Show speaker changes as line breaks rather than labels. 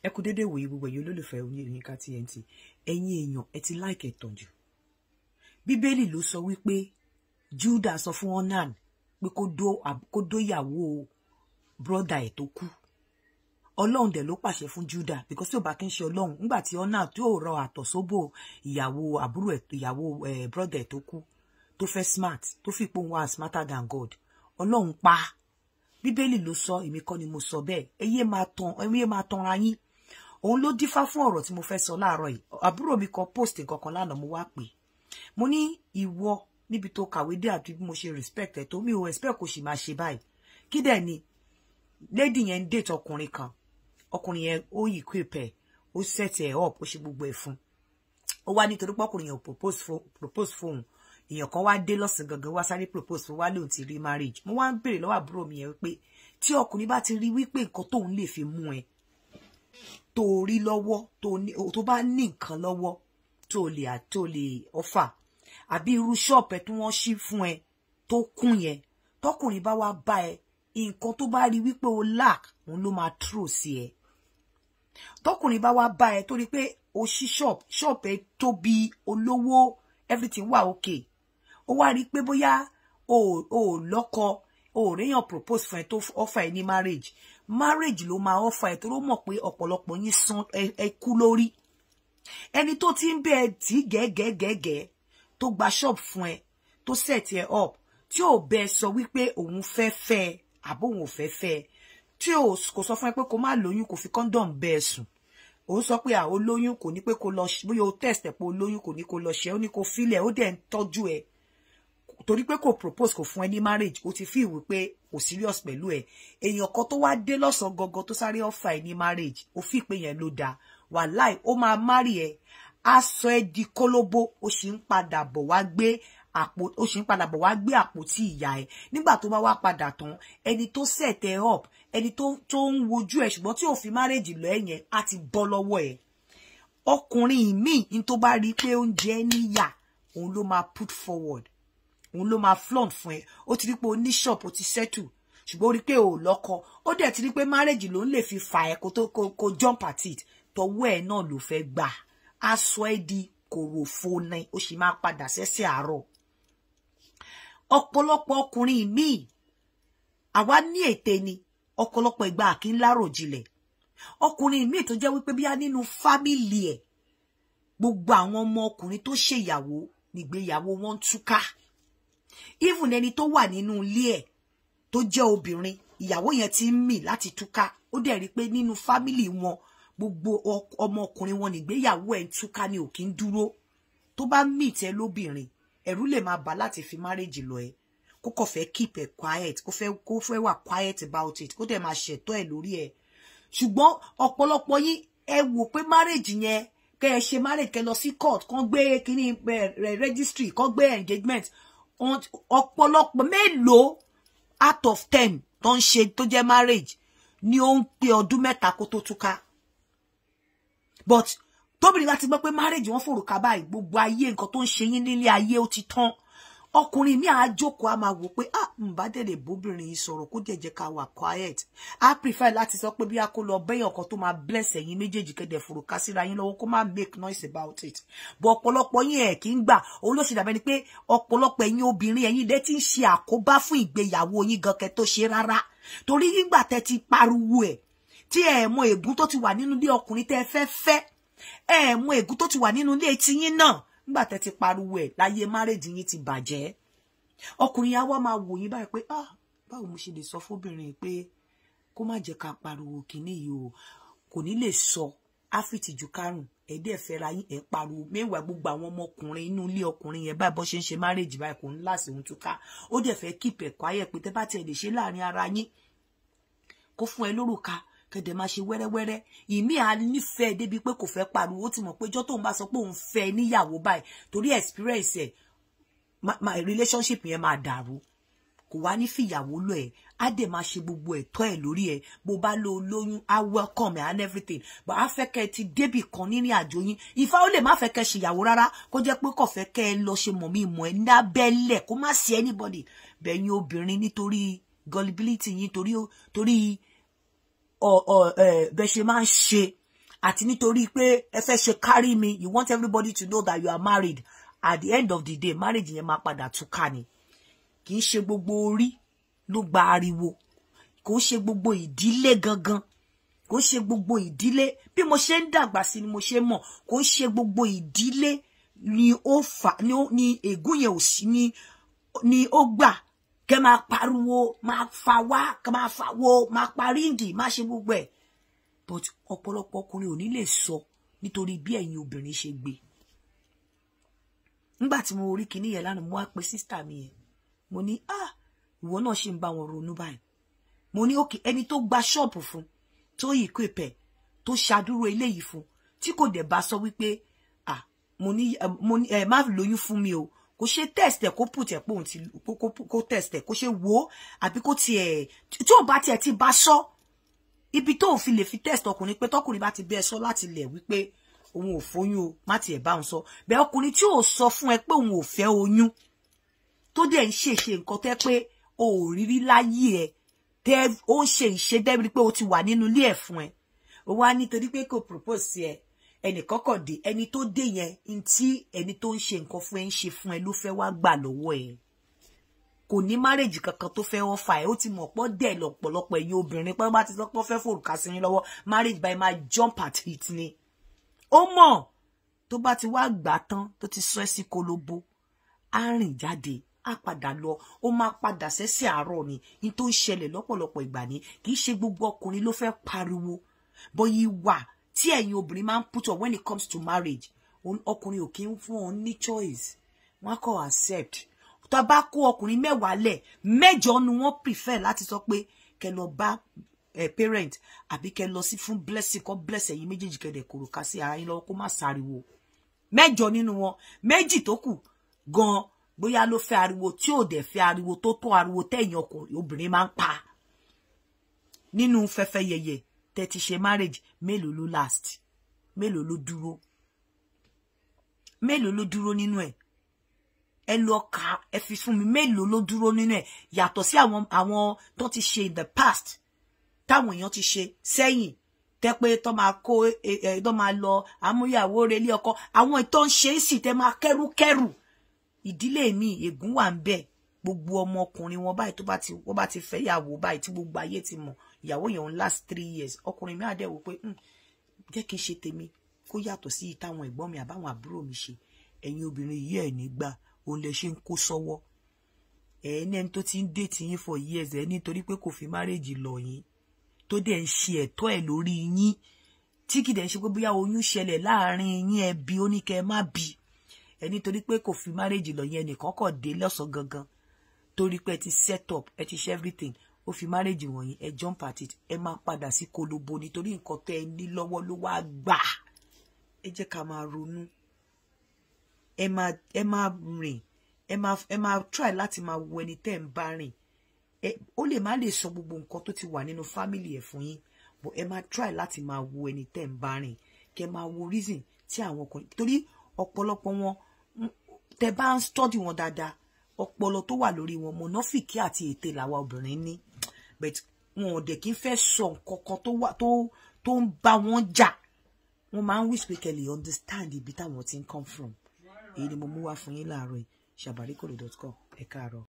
ẹ kú dédé wòye gbogbo ẹ̀yin olólùfẹ́ Oyinka TNT ẹ̀yin èèyàn ẹ ti like ẹ̀tàn jù. Bíbélì ló sọ wípé Júdà sọ fún Onan pé kó dó ìyàwó brọ́dà ẹ̀ tó kú. Ọlọ́run dẹ̀ ló pàṣẹ fún Júdà because tí ò bá kí ń ṣe Ọlọ́run nígbà tí Onan tí ò rọ àtọ̀sóbò ìyàwó àbúrò ẹ̀ ìyàwó brọ́dà ẹ̀ tó kú tó fẹ́ smart tó fi pé òun wà smarter than God. Ọlọ́run pa. Bíbélì ló sọ, èmi kọ́ ni mo sọ bẹ́ẹ̀. Ẹ yé máa tanra yín. Òun ló dífá fún ọ̀rọ̀ tí mo fẹ́ sọ láàárọ̀ yìí. Àbúrò mi kan post nǹkan kan lánàá mo wá pè. Mo ní ìwọ níbi tó kàwé dé àti bí mo ṣe respect ẹ̀ tó mi ò expect kò sì máa ṣe báyìí. Kí dẹ̀ ni lady yẹn ń date ọkùnrin kan. Ọkùnrin yẹn ó yí equip ẹ̀, ó set ẹ̀ up, ó ṣe gbogbo ẹ̀ fún. Ó wá nítorí pé ọkùnrin yẹn ò propose fóun. Èèyàn kan wá dé lọ́sàn gangan wá sáré propose fún wá lóun ti rí marriage. Mo wá ń béèrè lọ́wọ́ àbúrò mi yẹn wípé tí ọkùnrin bá ti rí wípé nǹkan tóun lè fi mú ẹ tó rí lọ́wọ́ tó bá ní nǹkan lọ́wọ́ tó lè offer àbí irú shop ẹ tí wọ́n ṣí fún ẹ tó kún yẹn tọkùnrin bá wá bá ẹ nǹkan tó bá rí wípé o lack òun ló máa throw sí ẹ. Tọkùnrin bá wá bá ẹ torí pé o ṣí shop ẹ tóbi olówó everything wà okay ó wá rí pé bóyá o lọ́kọ o réyàn propose fún ẹ tó offer ẹ ní marriage ló máa offer ẹ tó ló mọ̀ pé ọ̀pọ̀lọpọ̀ yín san ẹ kú lórí. Ẹni tó ti ń bẹ ẹ tí gẹ́gẹ́gẹ́gẹ́ tó gba shop fún ẹ tó set ẹ up tí ò bẹ sọ wípé òun fẹ́ fẹ́ àbóhun ò fẹ́ fẹ́ tí kò sọ fún ẹ pé kó má lóyún kò fi condom bẹ ẹ sùn. Òun sọ pé ó lóyún kò ní pé kó lọ bóyá o test ẹ pé ó lóyún kò ní kó lọ ṣe ó ní kó filẹ̀ ó dẹ̀ ń tọ́jú ẹ torí pé kò propose kò fún ẹ ní marriage ó ti fi ìwé pé kò serious pẹ̀lú ẹ. Èèyàn kan tó wá dé lọ́sàn gangan tó sáré offer ẹ ní marriage ó fi pé yẹn ló dáa wàláì ó máa marry ẹ á sọ ẹ di kólóbó ó sì ń padà bọ̀ wá gbé àpótí ìyá ẹ nígbà tó bá wá padà tán ẹni tó set ẹ up ẹni tó ń wojú ẹ ṣùgbọ́n tí ò fi marriage lọ ẹ yẹn á ti bọ́ lọ́wọ́ ẹ. Ọkùnrin míì ní tó bá rí pé oúnjẹ níyà òun ló máa put forward òun ló máa flaunt fún ẹ. Ó ti rí pé o ní shop o ti settle ṣùgbọ́n ó rí pé o lọ́kọ ó dẹ̀ ti rí pé marriage ló ń lè fi fà ẹ́ kó jump at it tọwọ́ ẹ̀ náà ló fẹ́ gbà á sọ ẹ́ di kòròfo náà ó sì máa padà sẹ́sẹ̀ àárọ̀. Ọ̀pọ̀lọpọ̀ ọkùnrin míì àwa ní ète ni ọ̀pọ̀lọpọ̀ ìgbà kí ń láròjinlẹ̀. Ọkùnrin míì tó jẹ́ wípé bíá nínú fámìlì ẹ̀ gbogbo àwọn ọmọ ọkùnrin tó ṣèyàwó nígbéyàwó wọn ń túká. Even ẹni tó wà nínú ilé ẹ̀ tó jẹ́ obìnrin ìyàwó yẹn ti ń mì láti túká ó dẹ̀ rí pé nínú fámìlì wọn gbogbo ọmọ ọkùnrin wọn nígbéyàwó ẹ̀ ń túká ni ò kí ń dúró. Tó bá mì tẹ́ lóbìnrin ẹ̀rù lè máa bà láti fi marriage lọ ẹ kó kàn fẹ́ keep ẹ quiet kó fẹ́ wà quiet about it kó dẹ̀ máa ṣètọ́ ẹ lórí ẹ. Ṣùgbọ́n ọ̀pọ̀lọpọ̀ yín ẹ wò pé marriage yẹn kẹ́ ẹ ṣe marriage kẹ́ lọ sí court kán gbé kíní registry kán gbé engagement ọ̀pọ̀lọpọ̀ mélòó out of 10 tó ń ṣe tó jẹ́ marriage ni ó ń pé ọdún mẹ́ta kó tó túká. But tóbìnrin bá ti gbọ́ pé marriage wọ́n fòrùka báyìí gbogbo ayé nǹkan tó ń ṣe yín nílé ayé ó ti tán. Ọkùnrin mi á jókòó á máa wò pé bá dẹ̀ lè bóbìnrin yìí sọ̀rọ̀ kó jẹ́ ká wà quiet. I prefer láti sọ pé bí a kó lọ bẹ́yàn kan tó máa bless ẹ̀yin méjèèjì kẹ́dẹ̀ fòrùka síra yín lọ́wọ́ kó má make noise about it. But ọ̀pọ̀lọpọ̀ yín ẹ̀ kì í gbà òun ló ṣe dàbẹ́ ni pé ọ̀pọ̀lọpọ̀ ẹ̀yin obìnrin ẹ̀yin dẹ́ ti ń ṣe àkóbá fún ìgbéyàwó yín gan kẹ́ tó ṣe rárá. Torí nígbà tẹ́ ti pariwo ẹ̀ tí ẹ̀ mọ ègún tó ti wà nínú ilé ọkùnrin tẹ́ fẹ́ ẹ̀ mọ ègún tó ti wà nínú ilé tiyín náà nígbà tẹ́ ti pariwo ẹ̀ láyé marriage yín ti bàjẹ́. Ọkùnrin yà wá máa wò yín báyìí pé báwo mo ṣe lè sọ fóbìnrin pé kó má jẹ́ ká pariwo kíní yìí o kò ní lè sọ áfìtìjú kárùn ẹ̀dẹ̀ fẹ́ra yín ẹ̀ pariwo mẹ́wàá gbogbo àwọn ọmọkùnrin inú ilé ọkùnrin yẹn báyìí bó ṣe ń ṣe marriage báyìí kò ń láṣẹ ohun túká ó dẹ̀ fẹ́ keep ẹ̀ quiet pé tẹ́ bá tiẹ̀ lè ṣe láàrin ara yín kó fún ẹ lórúkà kẹ̀dẹ̀ máa ṣe wẹ́rẹ́wẹ́rẹ́. Ìmí à nífẹ̀ẹ́ débi pé kò fẹ́ pariwo ó ti mọ̀ pé ọjọ́ tóun bá sọ pé òun fẹ́ níyàwó báyìí torí experience ẹ̀ my relationship yẹn máa dàrú kò wá ní fìyàwó lọ ẹ á dẹ̀ máa ṣe gbogbo ẹ̀tọ́ ẹ̀ lórí ẹ bó bá lo lóyún á welcome and everything but á fẹ́ kẹ́ ti débì kan nínú àjò yín Ifá ó lè má fẹ́ kẹ́ ṣèyàwó rárá kó jẹ́ pé kò fẹ́ kẹ́ ẹ lọ ṣe mọ̀ mí mọ̀ ẹ lábẹ́lẹ̀ kó má sí anybody bẹ̀yìn obìnrin nítorí gullibility yín torí bẹ́ ṣe máa ń ṣe àti nítorí pé ẹ fẹ́ ṣe carry me, you want everybody to know that you are married. At the end of the day, marriage yẹn máa padà túká ni. Kì í ṣe gbogbo orí ló gba ariwo. Kò ṣe gbogbo ìdílé gangan. Kò ṣe gbogbo ìdílé. Bí mo ṣe ń dàgbà sí ni mo ṣe mọ̀. Kò ṣe gbogbo ìdílé ni ó fà ni ègún yẹn ò sí ni ó gbà. Kẹ́ máa pariwo, máa fa wá, kẹ́ máa fa wo, máa paríǹgì, máa ṣe gbogbo ẹ̀. But ọ̀pọ̀lọpọ̀ ọkùnrin ò ní lè sọ nítorí bí ẹ̀yin obìnrin ṣe gbé. Nígbà tí mo rí kíní yẹn lánàá, mo wá pe sister mi yẹn. Mo ní, ìwọ náà ṣe ń bá wọn ronú báyìí. Mo ní okay, ẹni tó gba ṣọ́ọ̀bù fún, tó yìí kó ìpẹ̀, tó ṣàdúró eléyìí fún, tí kò dẹ̀ bá sọ wípé, mo ní má lóyún fún mi o. Kò ṣe test ẹ̀ kó put ẹ̀ pé òun ti kó test ẹ̀ kó ṣe wò àbí kó tiẹ̀ tí ò bá tiẹ̀ ti bá sọ. Ibi tó fi lè fi test ọkùnrin pé tọkùnrin bá ti bẹ́ sọ láti lẹ̀ wípé òun ò fóyún o, má tiẹ̀ bá òun sọ. Bẹ́ẹ̀ ọkùnrin tí ò sọ fún ẹ pé òun ò fẹ́ oyún, tó dẹ̀ ń ṣe nǹkan tẹ́ pé o ò rírí láyé ẹ, tẹ́ ó ń ṣe ìṣe dẹ́bi pé o ti wà nínú ilé ẹ̀ fún ẹ. O wá nítorí pé kò propose sí ẹ, ẹnì kọ́kọ́ dé, ẹni tó dé yẹn, ntí ẹni tó ń ṣe nǹkan fún ẹ ń ṣe fún ẹ ló fẹ́ wá gbà lọ́wọ́ ẹ. Kò ní marriage kankan tó fẹ́ offer ẹ, ó ti mọ̀ pọ́ dẹ̀ lọ́pọ̀lọpọ̀ ẹ̀yin obìnrin pé bá ti sọ pé ó fẹ́ fòrùka sí yín lọ́wọ́, marriage by máa jump at it ni. Ó mọ̀ tó bá ti wá gbà tán tó ti sọ ẹ́ sí kolobo, á rìn jáde, á padà lọ, ó máa padà sẹ́sẹ̀ àárọ̀ ni. In tó ń ṣẹlẹ̀ lọ́pọ̀lọpọ̀ ìgbà ni, kì í ṣe gbogbo ọkùnrin ló fẹ́ pariwo. But ìwà tí ẹ̀yin obìnrin máa ń put up when it comes to marriage, ọkùnrin ò kí ń fún wọn ní choice. Wọ́n kò accept. Tó bá kó ọkùnrin 10 lẹ̀, 8 ni wọ́n prefer láti sọ pé kẹ́ lọ bá parent àbí kẹ́ lọ sí fún blessing, kó bless ẹ̀yin méjèèjì kẹ́dẹ̀ kòròká sí ara yín lọ́wọ́ kó má sáriwo. 8 nínú wọn, 2 tó kù gan bóyá ló fẹ́ ariwo tí ò dẹ̀ fẹ́ ariwo tó tó ariwo tẹ̀yin ọkùnrin obìnrin máa ń pa. Nínú fẹ́fẹ́ yẹyẹ tẹ́ ti ṣe marriage, mélòó ló last? Mélòó ló dúró? Mélòó ló dúró nínú ẹ̀? Ẹ lọ kà, ẹ fi fún mi, mélòó ló dúró nínú ẹ̀? Yàtọ̀ sí àwọn tó ti ṣe in the past, táwọn èèyàn ti ṣe sẹ́yìn, tẹ́ pé tó máa kó tó máa lọ àmúyàwó relé ọkọ, àwọn ìtọ́ ń ṣe sì tẹ́ máa kẹ́rù. Ìdílé mi ègún wà ń bẹ. Gbogbo ọmọkùnrin wọn báyìí wọ́n bá ti fẹ́ yàwó báyìí tí gbogbo ayé ti mọ̀, ìyàwó yẹn ń last 3 years. Ọkùnrin mi á dẹ̀ wò pé jẹ́ kí n ṣe tèmi kó yàtọ̀ sí ìtàwọn ẹ̀gbọ́n mi àbáwọn àbúrò mi ṣe. Ẹ̀yin obìnrin yìí ẹ̀ nígbà òun lè ṣe ń kó sọ́wọ́. Ẹni tó ti ń date yín for years nítorí pé kò fi marriage lọ yín, tó dẹ̀ ń ṣe ẹ̀tọ́ ẹ̀ lórí yín, tí kì í dẹ̀ ń ṣe pé bóyá oyún ṣẹlẹ̀ láàrin yín ẹbí ó ní kẹ́ má bí. Nítorí pé kò fi marriage lọ yín, ẹnìkan kọ̀ dé lọ́sàn gangan torí pé ẹ ti set up, ẹ ti ṣe everything, ó fi marriage wọ̀nyí, ẹ jump at it, ẹ máa padà sí kolobo nítorí nǹkan tẹ́ ẹ ní lọ́wọ́ ló wá gbà. Ẹ jẹ́ ká máa ronú. Ẹ máa rìn, ẹ máa try láti máa wo ẹni tẹ́ ń bá rìn. Ó lè má lè sọ gbogbo nǹkan tó ti wà nínú family ẹ̀ fún yín, but ẹ máa try láti máa wo ẹni tẹ́ ń bá rìn. Kẹ́ máa wo reason tí àwọn ọkùnrin, torí ọ̀pọ̀lọpọ̀ wọn tẹ́ bá ń study wọn dáadáa, ọpọlọ tó wà lórí wọn mọ̀nàfìkì àti ètè làwa obìnrin ní, but wọn ò dẹ̀ kí ń fẹ́ sọ nǹkan kan tó ń bá wọn jà. Wọ́n máa ń wish pé kẹ́ lè understand ibi táwọn ti ń come from. Èyí ni mo mú wá fún yín láàárọ̀ yìí. Shabarikolo.com. Ẹ káàárọ̀.